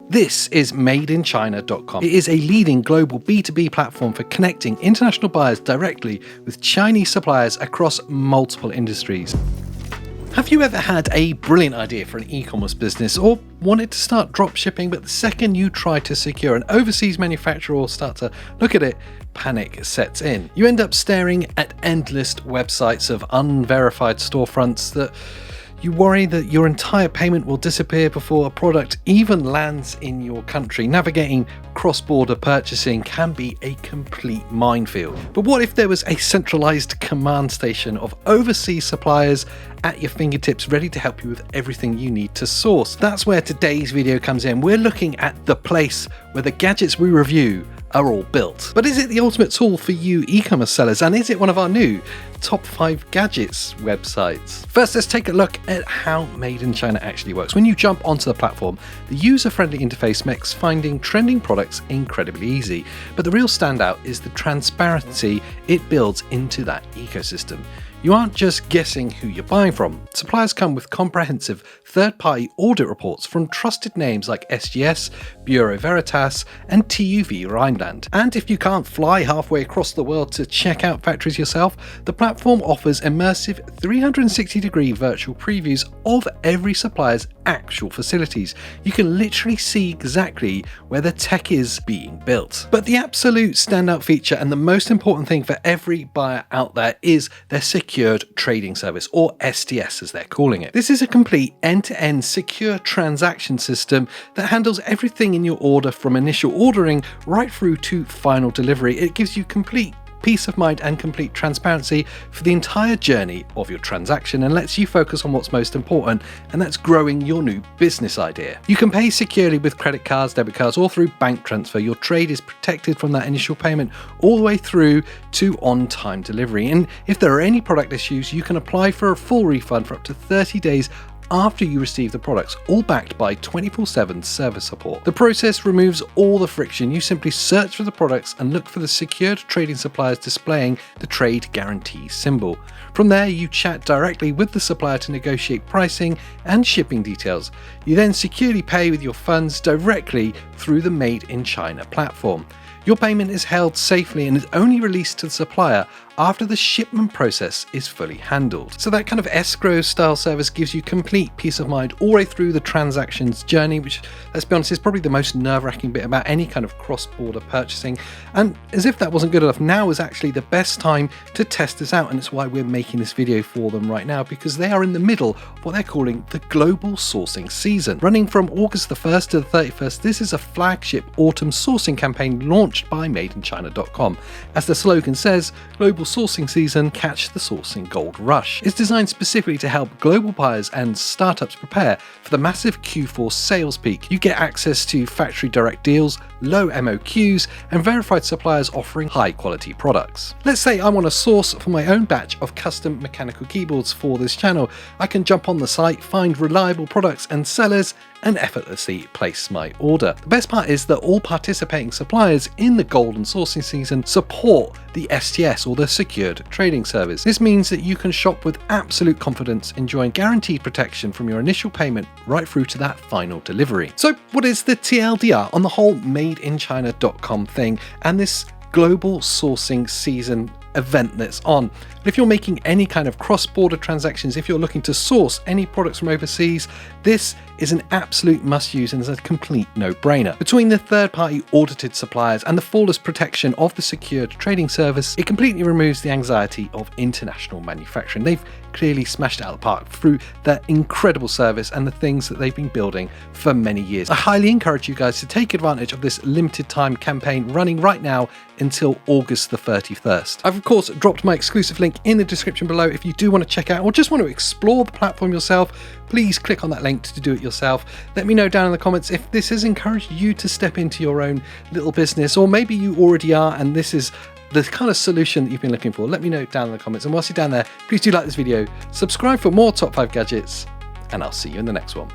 This is MadeInChina.com. It is a leading global B2B platform for connecting international buyers directly with Chinese suppliers across multiple industries. Have you ever had a brilliant idea for an e-commerce business or wanted to start dropshipping, but the second you try to secure an overseas manufacturer or start to look at it, panic sets in? You end up staring at endless websites of unverified storefronts that you worry that your entire payment will disappear before a product even lands in your country. Navigating cross-border purchasing can be a complete minefield. But what if there was a centralized command station of overseas suppliers at your fingertips, ready to help you with everything you need to source? That's where today's video comes in. We're looking at the place where the gadgets we review are all built. But is it the ultimate tool for you e-commerce sellers? And is it one of our new Top 5 Gadgets websites? First, let's take a look at how Made in China actually works. When you jump onto the platform, the user-friendly interface makes finding trending products incredibly easy. But the real standout is the transparency it builds into that ecosystem. You aren't just guessing who you're buying from. Suppliers come with comprehensive third-party audit reports from trusted names like SGS, Bureau Veritas, and TÜV Rheinland. And if you can't fly halfway across the world to check out factories yourself, the platform offers immersive 360-degree virtual previews of every supplier's actual facilities. You can literally see exactly where the tech is being built. But the absolute standout feature and the most important thing for every buyer out there is their secured trading service, or STS as they're calling it. This is a complete end-to-end secure transaction system that handles everything in your order from initial ordering right through to final delivery. It gives you complete peace of mind and complete transparency for the entire journey of your transaction and lets you focus on what's most important, and that's growing your new business idea. You can pay securely with credit cards, debit cards, or through bank transfer. Your trade is protected from that initial payment all the way through to on-time delivery. And if there are any product issues, you can apply for a full refund for up to 30 days after you receive the products, all backed by 24/7 service support. The process removes all the friction. You simply search for the products and look for the secured trading suppliers displaying the trade guarantee symbol. From there, you chat directly with the supplier to negotiate pricing and shipping details. You then securely pay with your funds directly through the Made in China platform. Your payment is held safely and is only released to the supplier after the shipment process is fully handled. So that kind of escrow style service gives you complete peace of mind all the way through the transactions journey, which, let's be honest, is probably the most nerve-wracking bit about any kind of cross-border purchasing. And as if that wasn't good enough, now is actually the best time to test this out, and it's why we're making this video for them right now, because they are in the middle of what they're calling the global sourcing season. Running from August the 1st to the 31st, this is a flagship autumn sourcing campaign launched by MadeInChina.com. As the slogan says, global sourcing season, catch the sourcing gold rush. It's designed specifically to help global buyers and startups prepare for the massive Q4 sales peak. You get access to factory direct deals, low MOQs, and verified suppliers offering high quality products. Let's say I want to source for my own batch of custom mechanical keyboards for this channel. I can jump on the site, find reliable products and sellers, and effortlessly place my order. The best part is that all participating suppliers in the golden sourcing season support the STS, or the secured trading service. This means that you can shop with absolute confidence, enjoying guaranteed protection from your initial payment right through to that final delivery. So what is the TLDR on the whole MadeInChina.com thing and this global sourcing season event that's on? If you're making any kind of cross-border transactions, if you're looking to source any products from overseas, this is an absolute must-use and is a complete no-brainer. Between the third-party audited suppliers and the flawless protection of the secured trading service, it completely removes the anxiety of international manufacturing. They've clearly smashed it out of the park through their incredible service and the things that they've been building for many years. I highly encourage you guys to take advantage of this limited time campaign running right now until August the 31st. I've of course dropped my exclusive link in the description below. If you do want to check out or just want to explore the platform yourself, please click on that link to do it yourself. Let me know down in the comments if this has encouraged you to step into your own little business, or maybe you already are and this is the kind of solution that you've been looking for. Let me know down in the comments, and whilst you're down there, please do like this video, subscribe for more Top 5 Gadgets, and I'll see you in the next one.